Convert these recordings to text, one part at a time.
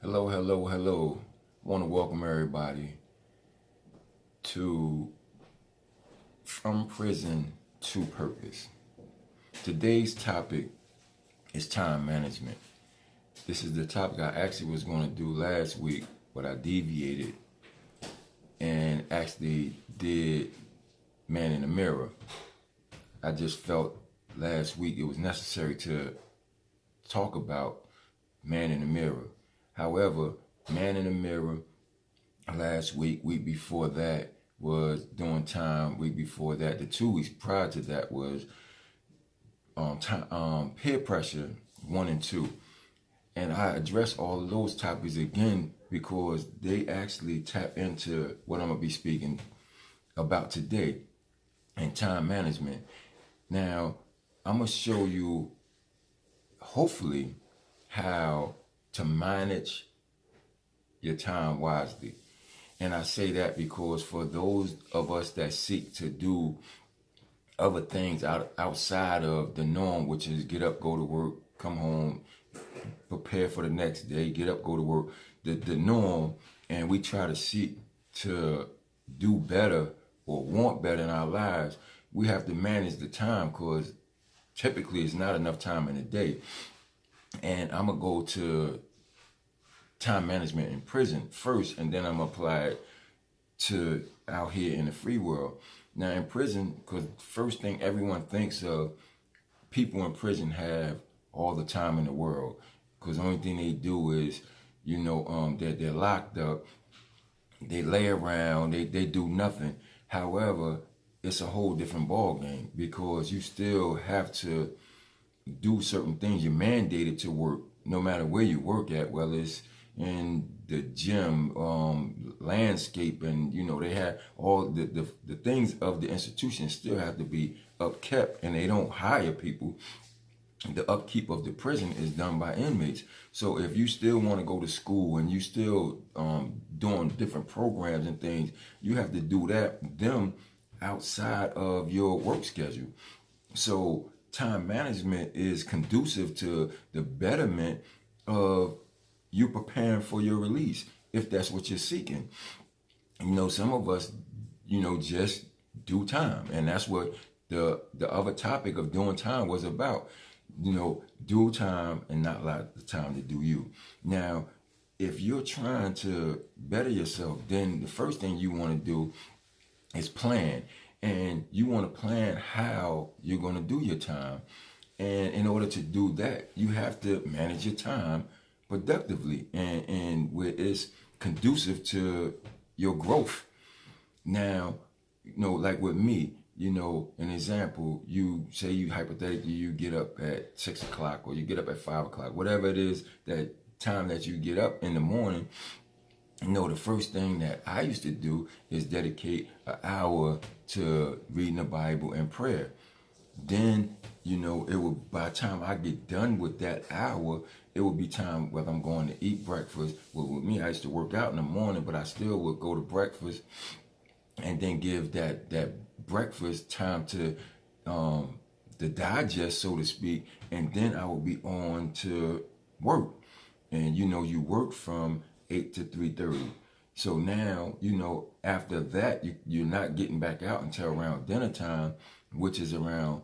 Hello, hello, hello. I want to welcome everybody to From Prison to Purpose. Today's topic is time management. This is the topic I actually was going to do last week, but I deviated and actually did Man in the Mirror. I just felt last week it was necessary to talk about Man in the Mirror. However, Man in the Mirror last week before that was doing time, week before that, the 2 weeks prior to that was peer pressure 1 and 2. And I address all of those topics again because they actually tap into what I'm going to be speaking about today and time management. Now, I'm going to show you, hopefully, how to manage your time wisely. And I say that because for those of us that seek to do other things outside of the norm, which is get up, go to work, come home, prepare for the next day, get up, go to work, the norm, and we try to seek to do better or want better in our lives, we have to manage the time because typically it's not enough time in a day. And I'm going to go to time management in prison first, and then I'm going to apply it to out here in the free world. Now in prison, because first thing everyone thinks of, people in prison have all the time in the world because the only thing they do is, they're locked up, they lay around, they do nothing. However, it's a whole different ball game because you still have to do certain things. You're mandated to work no matter where you work at, whether it's in the gym, landscape, and they have all the things of the institution still have to be upkept, and they don't hire people. The upkeep of the prison is done by inmates. So if you still want to go to school and you still doing different programs and things, you have to do them outside of your work schedule. So time management is conducive to the betterment of you preparing for your release, if that's what you're seeking. Some of us, just do time. And that's what the other topic of doing time was about. Do time and not allow the time to do you. Now, if you're trying to better yourself, then the first thing you want to do is plan. And you want to plan how you're going to do your time. And in order to do that, you have to manage your time productively and where it's conducive to your growth. Now, like with me, an example, you say you hypothetically, you get up at 6 o'clock or you get up at 5 o'clock, whatever it is, that time that you get up in the morning. The first thing that I used to do is dedicate an hour to reading the Bible and prayer. Then, it would, by the time I get done with that hour, it would be time whether I'm going to eat breakfast. Well, with me, I used to work out in the morning, but I still would go to breakfast and then give that breakfast time to the digest, so to speak, and then I would be on to work. And you work from 8 to 3:30. So now, after that, you're not getting back out until around dinner time, which is around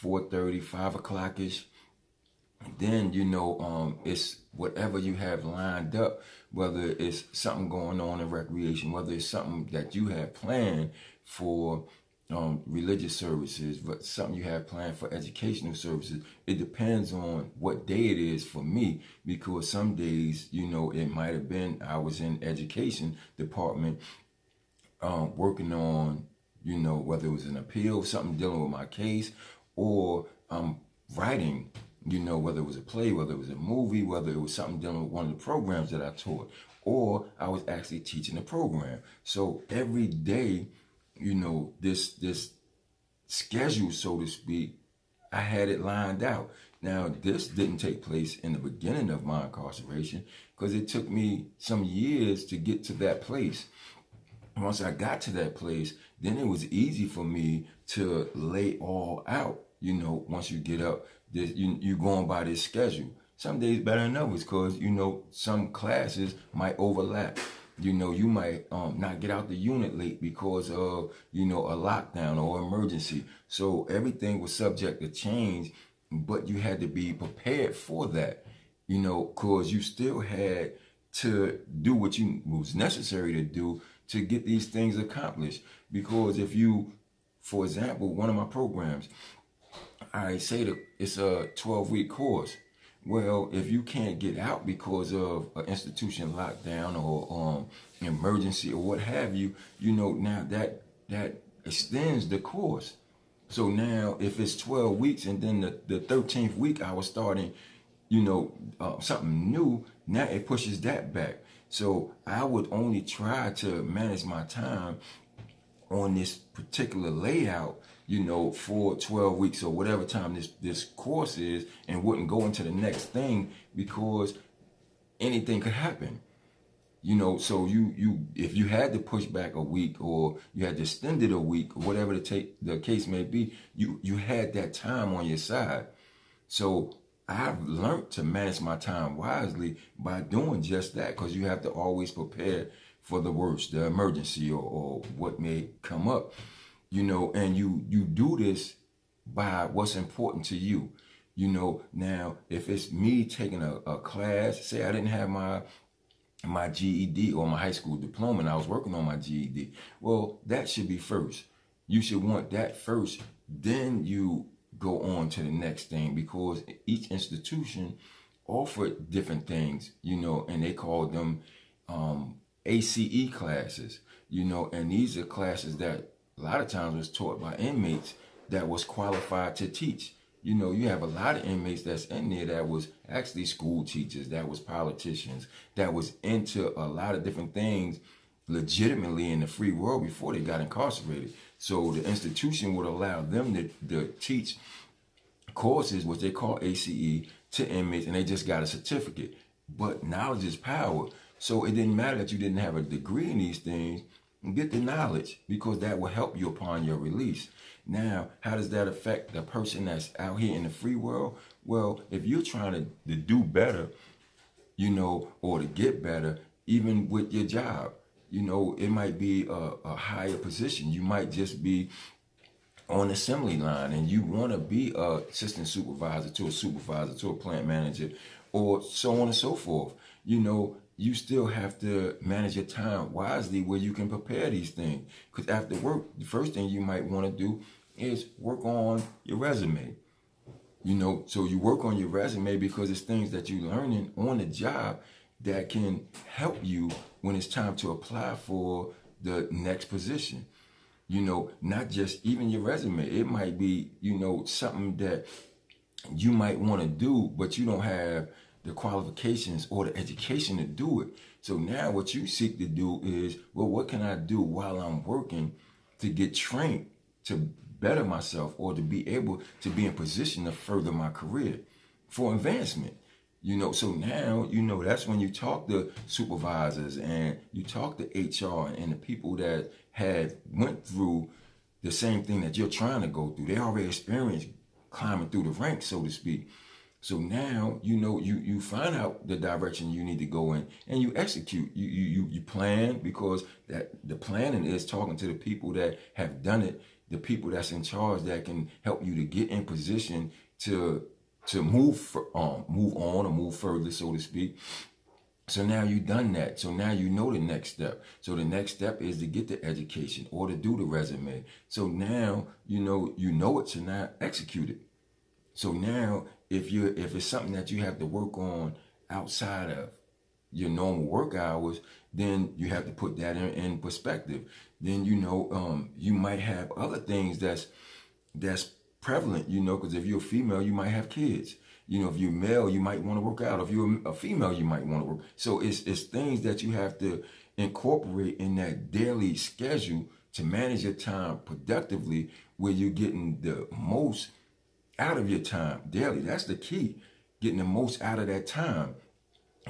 4:30, 5 o'clock ish. Then it's whatever you have lined up, whether it's something going on in recreation, whether it's something that you have planned for religious services, but something you have planned for educational services. It depends on what day it is for me, because some days, it might have been I was in education department working on, whether it was an appeal, something dealing with my case, or writing, whether it was a play, whether it was a movie, whether it was something dealing with one of the programs that I taught, or I was actually teaching a program. So every day, this schedule, so to speak, I had it lined out. Now, this didn't take place in the beginning of my incarceration because it took me some years to get to that place. Once I got to that place, then it was easy for me to lay all out. Once you get up, you're going by this schedule. Some days better than others because, some classes might overlap. You might not get out the unit late because of, a lockdown or emergency. So everything was subject to change, but you had to be prepared for that, because you still had to do what you was necessary to do to get these things accomplished. Because if you, for example, one of my programs, I say that it's a 12-week course. Well, if you can't get out because of an institution lockdown or emergency or what have you, now that extends the course. So now if it's 12 weeks and then the 13th week I was starting, something new, now it pushes that back. So I would only try to manage my time on this particular layout, for 12 weeks or whatever time this course is, and wouldn't go into the next thing because anything could happen. So you if you had to push back a week or you had to extend it a week or whatever the case may be, you had that time on your side. So I've learned to manage my time wisely by doing just that, because you have to always prepare for the worst, the emergency or what may come up, and you do this by what's important to you. Now if it's me taking a class, say I didn't have my GED or my high school diploma and I was working on my GED, well, that should be first. You should want that first, then you go on to the next thing, because each institution offered different things, and they called them ACE classes, and these are classes that a lot of times was taught by inmates that was qualified to teach. You have a lot of inmates that's in there that was actually school teachers, that was politicians, that was into a lot of different things legitimately in the free world before they got incarcerated. So the institution would allow them to teach courses, which they call ACE, to inmates, and they just got a certificate. But knowledge is power. So it didn't matter that you didn't have a degree in these things. Get the knowledge, because that will help you upon your release. Now, how does that affect the person that's out here in the free world? Well, if you're trying to do better, or to get better, even with your job, it might be a higher position. You might just be on the assembly line and you want to be a assistant supervisor to a supervisor to a plant manager, or so on and so forth. You still have to manage your time wisely where you can prepare these things. Because after work, the first thing you might want to do is work on your resume. So you work on your resume because it's things that you're learning on the job that can help you when it's time to apply for the next position. Not just even your resume. It might be, something that you might want to do, but you don't have the qualifications or the education to do it. So now what you seek to do is, well, what can I do while I'm working to get trained to better myself, or to be able to be in position to further my career for advancement? So now, that's when you talk to supervisors and you talk to HR and the people that had went through the same thing that you're trying to go through. They already experienced climbing through the ranks, so to speak. So now, you find out the direction you need to go in and you execute. You plan, because the planning is talking to the people that have done it, the people that's in charge that can help you to get in position to move on or move further, so to speak. So now you've done that. So now you know the next step. So the next step is to get the education or to do the resume. So now you know it, so now execute it. So now if it's something that you have to work on outside of your normal work hours, then you have to put that in perspective. Then you might have other things that's prevalent, because if you're a female, you might have kids. If you're male, you might want to work out. If you're a female, you might want to work. So it's things that you have to incorporate in that daily schedule to manage your time productively, where you're getting the most out of your time daily. That's the key, getting the most out of that time,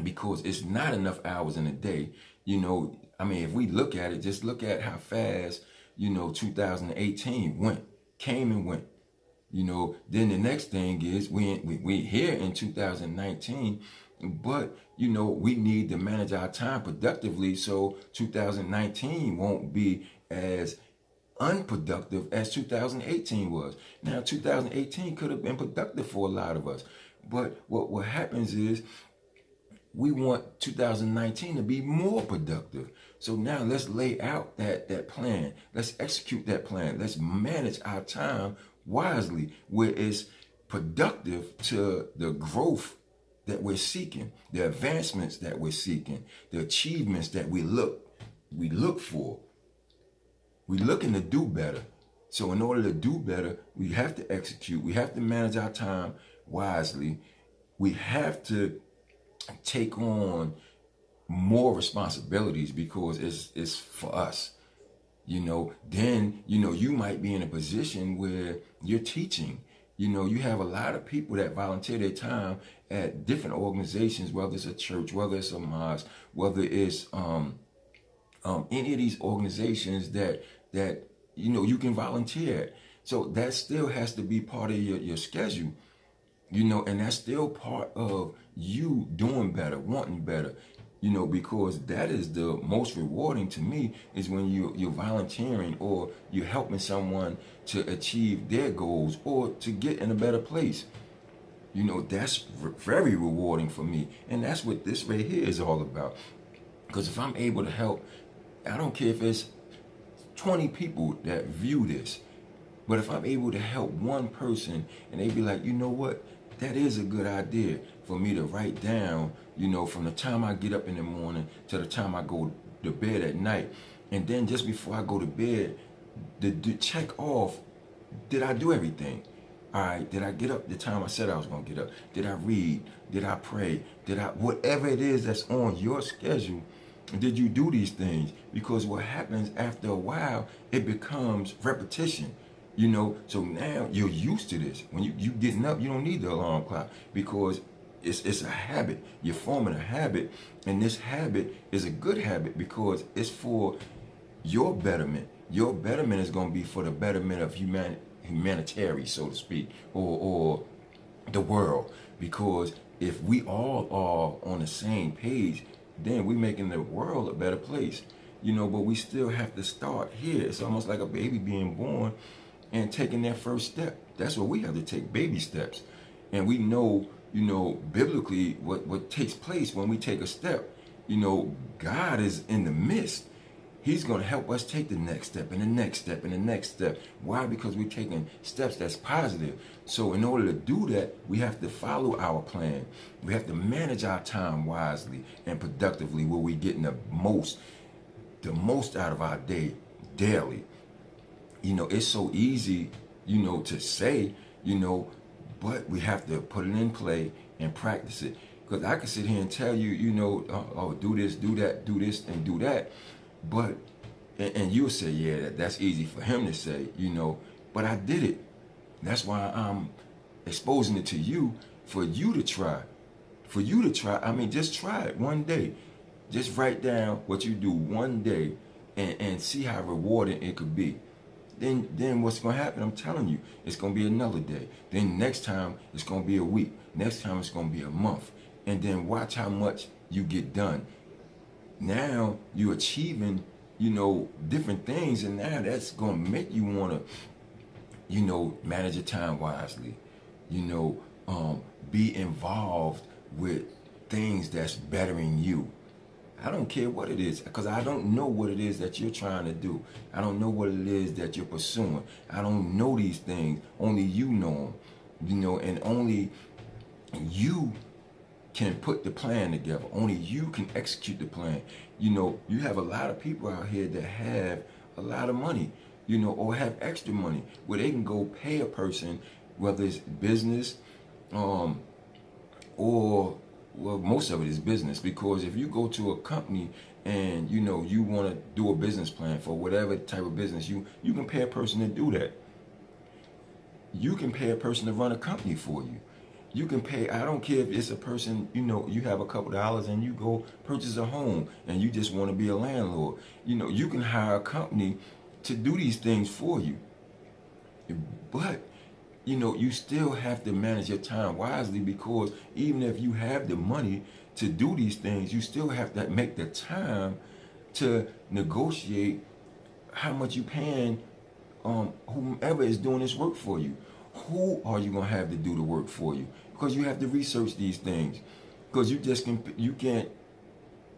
because it's not enough hours in a day. If we look at it, just look at how fast, 2018 came and went. Then the next thing is we here in 2019, but we need to manage our time productively so 2019 won't be as unproductive as 2018 was. Now 2018 could have been productive for a lot of us, but what happens is we want 2019 to be more productive. So now let's lay out that plan. Let's execute that plan. Let's manage our time wisely where it's productive to the growth that we're seeking, the advancements that we're seeking, the achievements that we look for. We're looking to do better. So in order to do better, we have to execute. We have to manage our time wisely. We have to take on more responsibilities because it's for us. Then you might be in a position where you're teaching. You have a lot of people that volunteer their time at different organizations, whether it's a church, whether it's a mosque, whether it's any of these organizations that you can volunteer at. So that still has to be part of your schedule, and that's still part of you doing better, wanting better, because that is the most rewarding to me is when you're volunteering or you're helping someone to achieve their goals or to get in a better place. That's very rewarding for me. And that's what this right here is all about. Because if I'm able to help, I don't care if it's 20 people that view this, but if I'm able to help one person and they be like, you know what, that is a good idea for me to write down, from the time I get up in the morning to the time I go to bed at night. And then just before I go to bed, to check off, did I do everything? All right, did I get up the time I said I was going to get up? Did I read? Did I pray? Whatever it is that's on your schedule, did you do these things? Because what happens after a while, it becomes repetition. So now you're used to this. When you getting up, you don't need the alarm clock because it's a habit. You're forming a habit, and this habit is a good habit because it's for your betterment. Your betterment is going to be for the betterment of humanitarian, so to speak, or the world. Because if we all are on the same page, then we're making the world a better place. But we still have to start here. It's almost like a baby being born and taking that first step. That's what we have to take, baby steps. And we know, biblically what takes place when we take a step. God is in the midst. He's going to help us take the next step and the next step and the next step. Why? Because we're taking steps that's positive. So in order to do that, we have to follow our plan. We have to manage our time wisely and productively where we're getting the most out of our day daily. It's so easy, to say, but we have to put it in play and practice it. Because I can sit here and tell you, do this, do that, do this, and do that. But, and you'll say, yeah, that's easy for him to say, but I did it. That's why I'm exposing it to you for you to try. For you to try. I mean, just try it one day. Just write down what you do one day and see how rewarding it could be. Then what's going to happen? I'm telling you, it's going to be another day. Then next time, it's going to be a week. Next time, it's going to be a month. And then watch how much you get done. Now you're achieving, different things, and now that's going to make you want to, manage your time wisely, be involved with things that's bettering you. I don't care what it is, because I don't know what it is that you're trying to do. I don't know what it is that you're pursuing. I don't know these things. Only you know them, and only you can put the plan together. Only you can execute the plan. You have a lot of people out here that have a lot of money, or have extra money where they can go pay a person, whether it's business, or most of it is business. Because if you go to a company and you want to do a business plan for whatever type of business, you can pay a person to do that. You can pay a person to run a company for you. You can pay, I don't care if it's a person, you have a couple dollars and you go purchase a home and you just want to be a landlord. You can hire a company to do these things for you. But you still have to manage your time wisely, because even if you have the money to do these things, you still have to make the time to negotiate how much you paying whomever is doing this work for you. Who are you gonna have to do the work for you? Because you have to research these things. Because you can't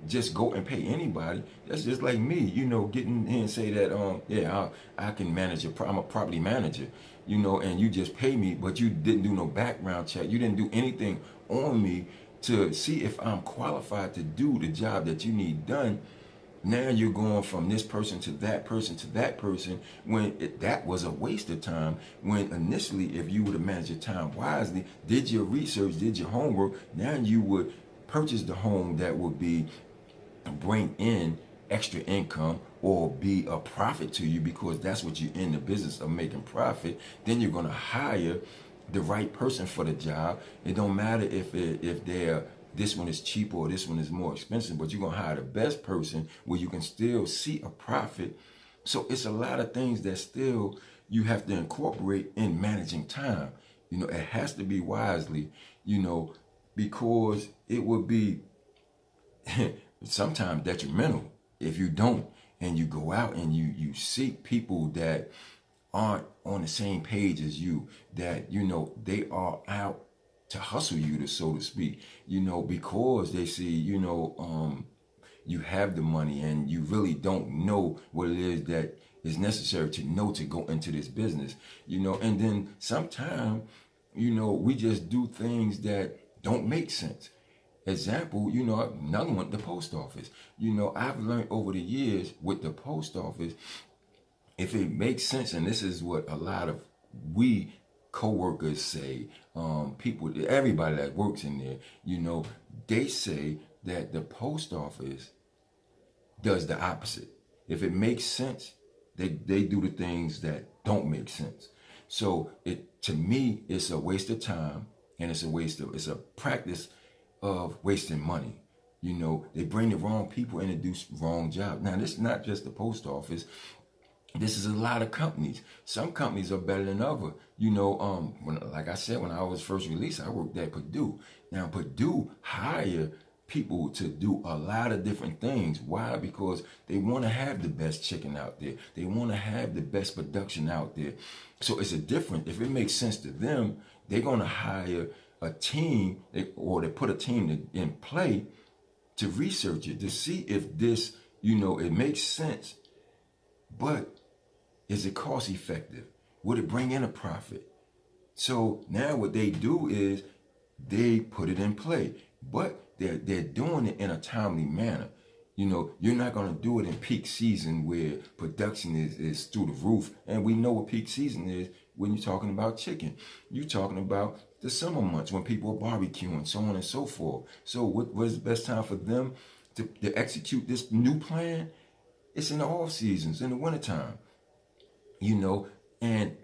just go and pay anybody. That's just like me, getting in and say that yeah, I can manage I'm a property manager, and you just pay me, but you didn't do no background check. You didn't do anything on me to see if I'm qualified to do the job that you need done. Now you're going from this person to that person to that person, when that was a waste of time. When initially, if you would have managed your time wisely, did your research, did your homework, now you would purchase the home that would bring in extra income or be a profit to you, because that's what you're in the business of, making profit. Then you're going to hire the right person for the job. It don't matter if this one is cheaper or this one is more expensive, but you're going to hire the best person where you can still see a profit. So it's a lot of things that still you have to incorporate in managing time. It has to be wisely, because it would be sometimes detrimental if you don't, and you go out and you seek people that aren't on the same page as you, that they are out to hustle you, so to speak, because they see you have the money and you really don't know what it is that is necessary to know to go into this business, and then sometimes we just do things that don't make sense. Example, another one, the post office. I've learned over the years with the post office, if it makes sense, and this is what a lot of we co-workers say, people, everybody that works in there, they say that the post office does the opposite. If it makes sense, they do the things that don't make sense. So to me, it's a waste of time, and it's a practice of wasting money. They bring the wrong people in and do wrong job. Now, this is not just the post office. This is a lot of companies. Some companies are better than others. Like I said, when I was first released, I worked at Purdue. Now, Purdue hire people to do a lot of different things. Why? Because they want to have the best chicken out there. They want to have the best production out there. So it's a different, if it makes sense to them, they're going to hire a team, or they put a team in play to research it, to see if this, it makes sense, but is it cost effective? Would it bring in a profit? So now what they do is they put it in play, but they're doing it in a timely manner. You're not going to do it in peak season where production is through the roof. And we know what peak season is when you're talking about chicken. You're talking about the summer months when people are barbecuing, so on and so forth. So what is the best time for them to execute this new plan? It's in the off seasons, in the wintertime. And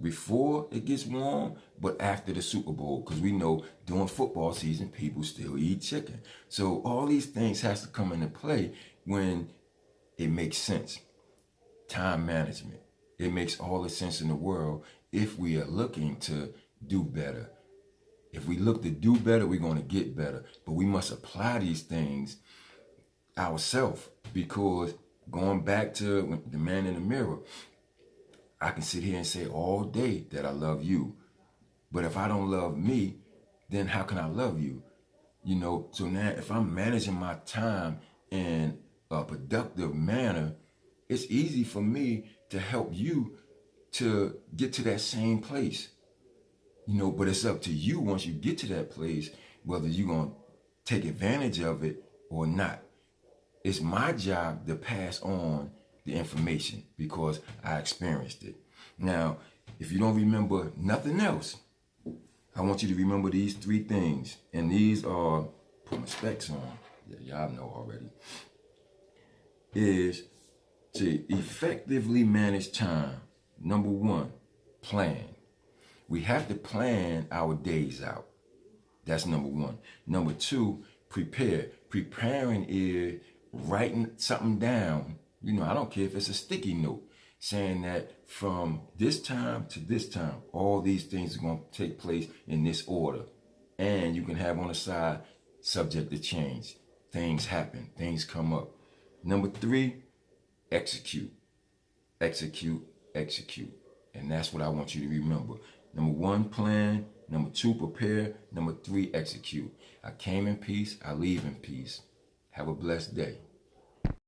before it gets warm, but after the Super Bowl, because we know during football season, people still eat chicken. So all these things has to come into play when it makes sense. Time management. It makes all the sense in the world if we are looking to do better. If we look to do better, we're going to get better. But we must apply these things ourselves, because going back to the man in the mirror, I can sit here and say all day that I love you. But if I don't love me, then how can I love you? So now if I'm managing my time in a productive manner, it's easy for me to help you to get to that same place. But it's up to you once you get to that place, whether you're going to take advantage of it or not. It's my job to pass on the information because I experienced it. Now, if you don't remember nothing else, I want you to remember these 3 things. And these are, put my specs on, y'all know already, is to effectively manage time. Number 1, plan. We have to plan our days out. That's number 1. Number 2, prepare. Preparing is writing something down. I don't care if it's a sticky note. saying that from this time to this time, all these things are going to take place in this order. And you can have on the side, subject to change. Things happen, things come up. Number 3, execute. Execute, execute. And that's what I want you to remember. Number 1, plan. Number 2, prepare. Number 3, execute. I came in peace, I leave in peace. Have a blessed day.